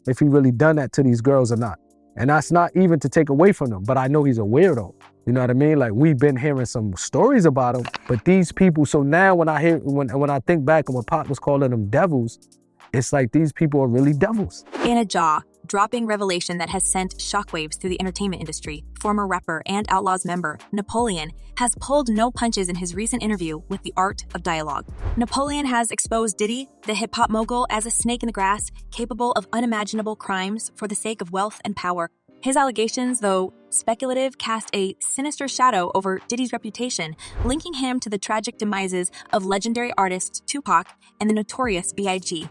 if he really done that to these girls or not. And that's not even to take away from them, but I know he's a weirdo. You know what I mean? Like, we've been hearing some stories about him, but these people, so now when I think back on when Pac was calling them devils, it's like these people are really devils. In a jaw-dropping revelation that has sent shockwaves through the entertainment industry, former rapper and Outlawz member Napoleon has pulled no punches in his recent interview with The Art of Dialogue. Napoleon has exposed Diddy, the hip-hop mogul, as a snake in the grass, capable of unimaginable crimes for the sake of wealth and power. His allegations, though speculative, cast a sinister shadow over Diddy's reputation, linking him to the tragic demises of legendary artists Tupac and the notorious B.I.G.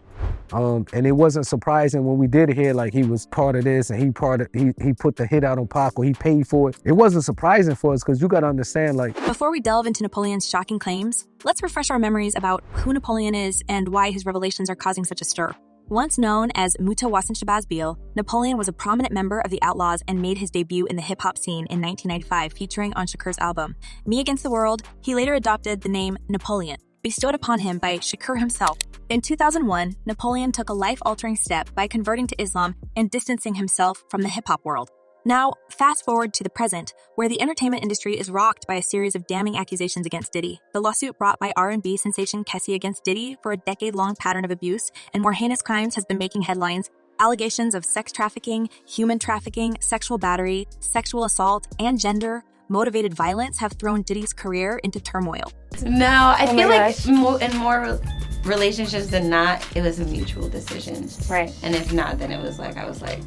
And it wasn't surprising when we did hear like he was part of this and he put the hit out on Pac or he paid for it. It wasn't surprising for us because you got to understand, like... Before we delve into Napoleon's shocking claims, let's refresh our memories about who Napoleon is and why his revelations are causing such a stir. Once known as Mutawasin Shabazz Napoleon was a prominent member of the Outlawz and made his debut in the hip-hop scene in 1995, featuring on Shakur's album. Me Against the World, he later adopted the name Napoleon, bestowed upon him by Shakur himself. In 2001, Napoleon took a life-altering step by converting to Islam and distancing himself from the hip-hop world. Now, fast forward to the present, where the entertainment industry is rocked by a series of damning accusations against Diddy. The lawsuit brought by R&B sensation Cassie against Diddy for a decade-long pattern of abuse and more heinous crimes has been making headlines. Allegations of sex trafficking, human trafficking, sexual battery, sexual assault, and gender-motivated violence have thrown Diddy's career into turmoil. No, I feel like in more relationships than not, it was a mutual decision. Right. And if not, then it was like, I was like,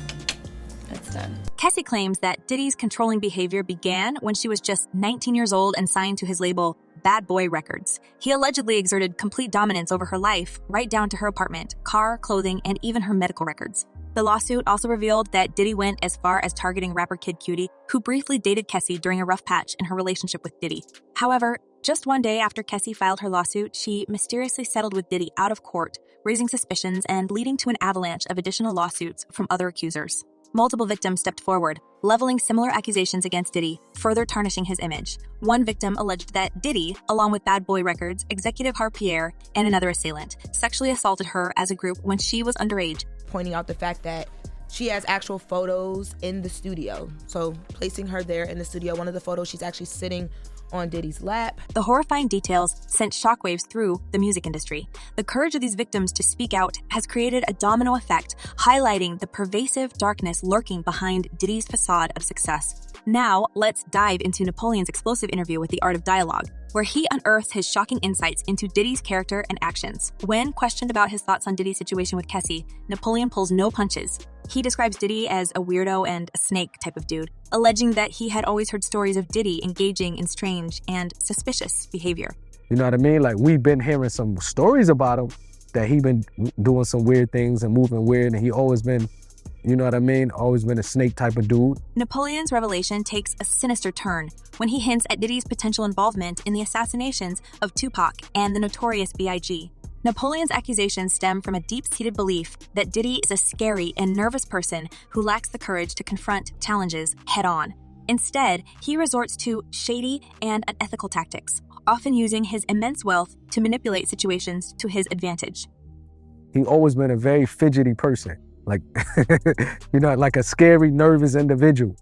that's done. Cassie claims that Diddy's controlling behavior began when she was just 19 years old and signed to his label, Bad Boy Records. He allegedly exerted complete dominance over her life, right down to her apartment, car, clothing, and even her medical records. The lawsuit also revealed that Diddy went as far as targeting rapper Kid Cudi, who briefly dated Cassie during a rough patch in her relationship with Diddy. However, just one day after Cassie filed her lawsuit, she mysteriously settled with Diddy out of court, raising suspicions and leading to an avalanche of additional lawsuits from other accusers. Multiple victims stepped forward, leveling similar accusations against Diddy, further tarnishing his image. One victim alleged that Diddy, along with Bad Boy Records, executive Harpier, and another assailant, sexually assaulted her as a group when she was underage. Pointing out the fact that she has actual photos in the studio. So placing her there in the studio, one of the photos, she's actually sitting on Diddy's lap. The horrifying details sent shockwaves through the music industry. The courage of these victims to speak out has created a domino effect, highlighting the pervasive darkness lurking behind Diddy's facade of success. Now, let's dive into Napoleon's explosive interview with The Art of Dialogue, where he unearths his shocking insights into Diddy's character and actions. When questioned about his thoughts on Diddy's situation with Cassie, Napoleon pulls no punches. He describes Diddy as a weirdo and a snake type of dude, alleging that he had always heard stories of Diddy engaging in strange and suspicious behavior. You know what I mean? Like, we've been hearing some stories about him, that he been doing some weird things and moving weird, and he always been, you know what I mean, always been a snake type of dude. Napoleon's revelation takes a sinister turn when he hints at Diddy's potential involvement in the assassinations of Tupac and the notorious B.I.G. Napoleon's accusations stem from a deep-seated belief that Diddy is a scary and nervous person who lacks the courage to confront challenges head-on. Instead, he resorts to shady and unethical tactics, often using his immense wealth to manipulate situations to his advantage. He always been a very fidgety person. Like, you know, like a scary, nervous individual.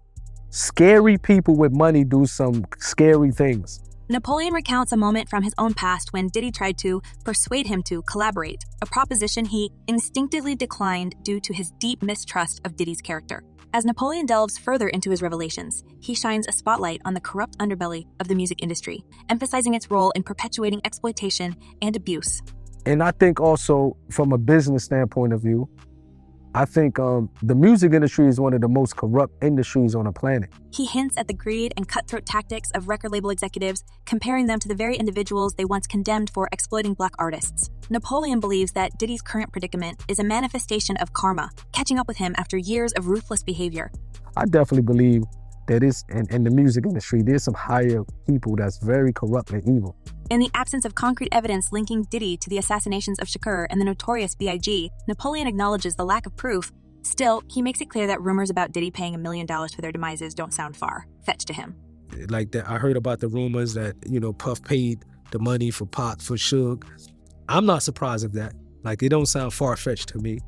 Scary people with money do some scary things. Napoleon recounts a moment from his own past when Diddy tried to persuade him to collaborate, a proposition he instinctively declined due to his deep mistrust of Diddy's character. As Napoleon delves further into his revelations, he shines a spotlight on the corrupt underbelly of the music industry, emphasizing its role in perpetuating exploitation and abuse. And I think also, from a business standpoint of view, I think the music industry is one of the most corrupt industries on the planet. He hints at the greed and cutthroat tactics of record label executives, comparing them to the very individuals they once condemned for exploiting Black artists. Napoleon believes that Diddy's current predicament is a manifestation of karma, catching up with him after years of ruthless behavior. I definitely believe that in the music industry, there's some higher people that's very corrupt and evil. In the absence of concrete evidence linking Diddy to the assassinations of Shakur and the notorious B.I.G., Napoleon acknowledges the lack of proof. Still, he makes it clear that rumors about Diddy paying $1 million for their demises don't sound far-fetched to him. Like that, I heard about the rumors that, you know, Puff paid the money for Pac for Suge. I'm not surprised at that. Like, it don't sound far-fetched to me.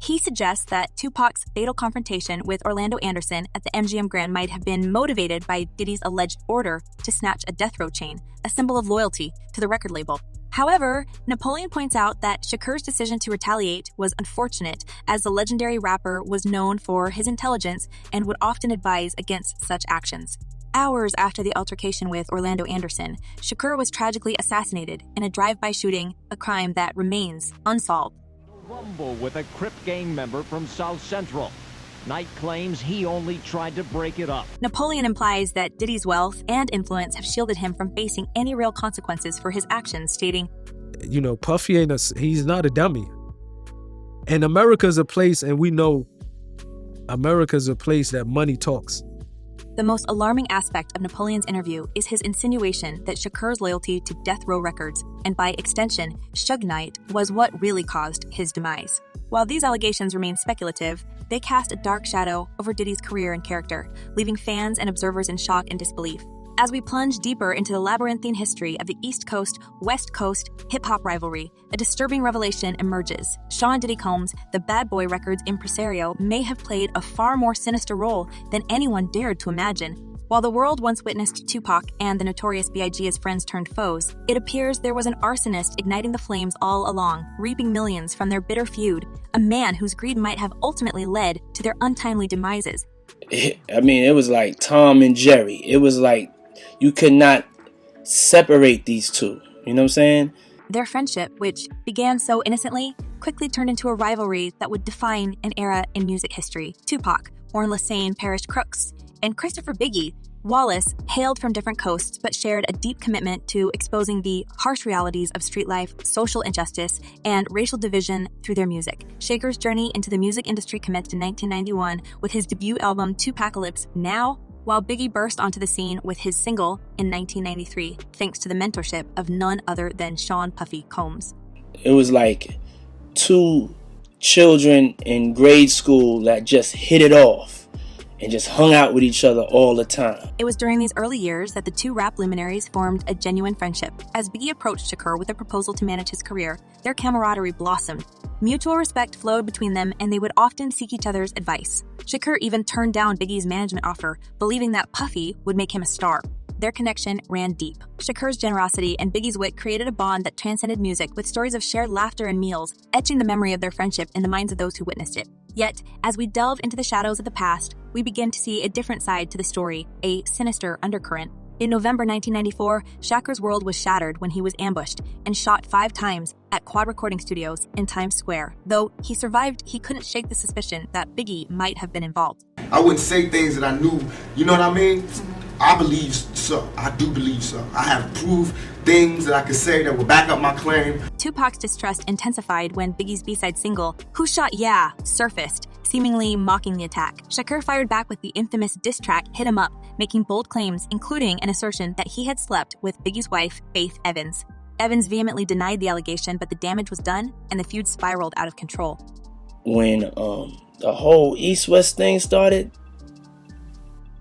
He suggests that Tupac's fatal confrontation with Orlando Anderson at the MGM Grand might have been motivated by Diddy's alleged order to snatch a death row chain, a symbol of loyalty to the record label. However, Napoleon points out that Shakur's decision to retaliate was unfortunate, as the legendary rapper was known for his intelligence and would often advise against such actions. Hours after the altercation with Orlando Anderson, Shakur was tragically assassinated in a drive-by shooting, a crime that remains unsolved. Rumble with a Crip gang member from South Central. Knight claims he only tried to break it up. Napoleon implies that Diddy's wealth and influence have shielded him from facing any real consequences for his actions, stating, You know, Puffy he's not a dummy. And America's a place, and we know America's a place that money talks. The most alarming aspect of Napoleon's interview is his insinuation that Shakur's loyalty to Death Row Records, and by extension, Suge Knight, was what really caused his demise. While these allegations remain speculative, they cast a dark shadow over Diddy's career and character, leaving fans and observers in shock and disbelief. As we plunge deeper into the labyrinthine history of the East Coast, West Coast hip-hop rivalry, a disturbing revelation emerges. Sean Diddy Combs, the Bad Boy Records impresario, may have played a far more sinister role than anyone dared to imagine. While the world once witnessed Tupac and the notorious B.I.G. as friends turned foes, it appears there was an arsonist igniting the flames all along, reaping millions from their bitter feud, a man whose greed might have ultimately led to their untimely demises. It was like Tom and Jerry. It was like you could not separate these two. You know what I'm saying? Their friendship, which began so innocently, quickly turned into a rivalry that would define an era in music history. Tupac, Warren Lassane, Parrish Crooks, and Christopher Biggie, Wallace, hailed from different coasts but shared a deep commitment to exposing the harsh realities of street life, social injustice, and racial division through their music. Shakur's journey into the music industry commenced in 1991 with his debut album Tupacalypse Now, while Biggie burst onto the scene with his single in 1993, thanks to the mentorship of none other than Sean Puffy Combs. It was like two children in grade school that just hit it off and just hung out with each other all the time. It was during these early years that the two rap luminaries formed a genuine friendship. As Biggie approached Shakur with a proposal to manage his career, their camaraderie blossomed. Mutual respect flowed between them, and they would often seek each other's advice. Shakur even turned down Biggie's management offer, believing that Puffy would make him a star. Their connection ran deep. Shakur's generosity and Biggie's wit created a bond that transcended music, with stories of shared laughter and meals, etching the memory of their friendship in the minds of those who witnessed it. Yet, as we delve into the shadows of the past, we begin to see a different side to the story, a sinister undercurrent. In November 1994, Shakur's world was shattered when he was ambushed and shot 5 times at Quad Recording Studios in Times Square. Though he survived, he couldn't shake the suspicion that Biggie might have been involved. I wouldn't say things that I knew, you know what I mean? I believe so. I do believe so. I have proved things that I could say that will back up my claim. Tupac's distrust intensified when Biggie's B-side single, Who Shot Ya, surfaced, seemingly mocking the attack. Shakur fired back with the infamous diss track Hit 'Em Up, making bold claims, including an assertion that he had slept with Biggie's wife, Faith Evans. Evans vehemently denied the allegation, but the damage was done and the feud spiraled out of control. When the whole East-West thing started,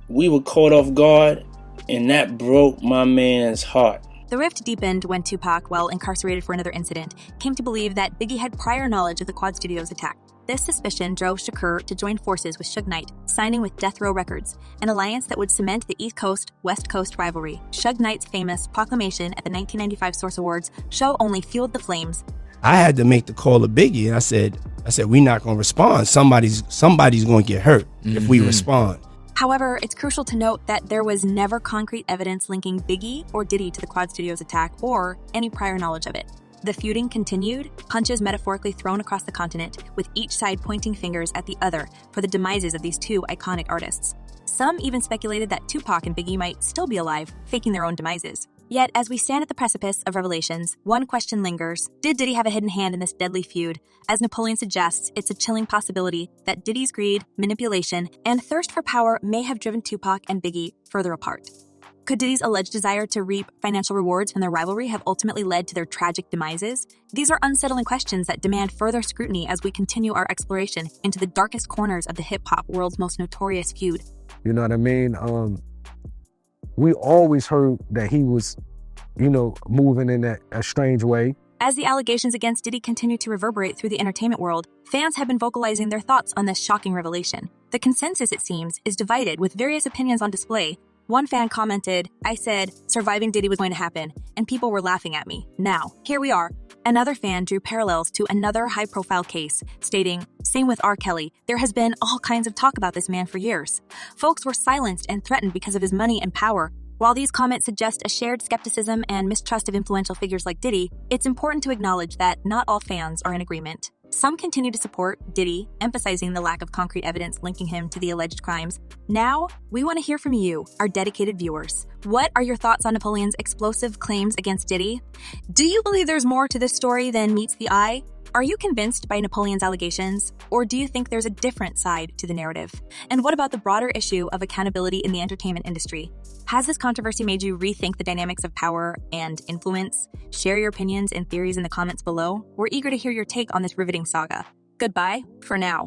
we were caught off guard, and that broke my man's heart. The rift deepened when Tupac, while incarcerated for another incident, came to believe that Biggie had prior knowledge of the Quad Studios attack. This suspicion drove Shakur to join forces with Suge Knight, signing with Death Row Records, an alliance that would cement the East Coast-West Coast rivalry. Suge Knight's famous proclamation at the 1995 Source Awards show only fueled the flames. I had to make the call to Biggie, and I said, we're not going to respond. Somebody's going to get hurt if we respond. However, it's crucial to note that there was never concrete evidence linking Biggie or Diddy to the Quad Studios attack or any prior knowledge of it. The feuding continued, punches metaphorically thrown across the continent, with each side pointing fingers at the other for the demises of these two iconic artists. Some even speculated that Tupac and Biggie might still be alive, faking their own demises. Yet, as we stand at the precipice of revelations, one question lingers. Did Diddy have a hidden hand in this deadly feud? As Napoleon suggests, it's a chilling possibility that Diddy's greed, manipulation, and thirst for power may have driven Tupac and Biggie further apart. Could Diddy's alleged desire to reap financial rewards from their rivalry have ultimately led to their tragic demises? These are unsettling questions that demand further scrutiny as we continue our exploration into the darkest corners of the hip-hop world's most notorious feud. You know what I mean? We always heard that he was, moving in a strange way. As the allegations against Diddy continue to reverberate through the entertainment world, fans have been vocalizing their thoughts on this shocking revelation. The consensus, it seems, is divided with various opinions on display. One fan commented, "I said surviving Diddy was going to happen, and people were laughing at me. Now, here we are." Another fan drew parallels to another high-profile case, stating, "Same with R. Kelly. There has been all kinds of talk about this man for years. Folks were silenced and threatened because of his money and power." While these comments suggest a shared skepticism and mistrust of influential figures like Diddy, it's important to acknowledge that not all fans are in agreement. Some continue to support Diddy, emphasizing the lack of concrete evidence linking him to the alleged crimes. Now, we want to hear from you, our dedicated viewers. What are your thoughts on Napoleon's explosive claims against Diddy? Do you believe there's more to this story than meets the eye? Are you convinced by Napoleon's allegations, or do you think there's a different side to the narrative? And what about the broader issue of accountability in the entertainment industry? Has this controversy made you rethink the dynamics of power and influence? Share your opinions and theories in the comments below. We're eager to hear your take on this riveting saga. Goodbye for now.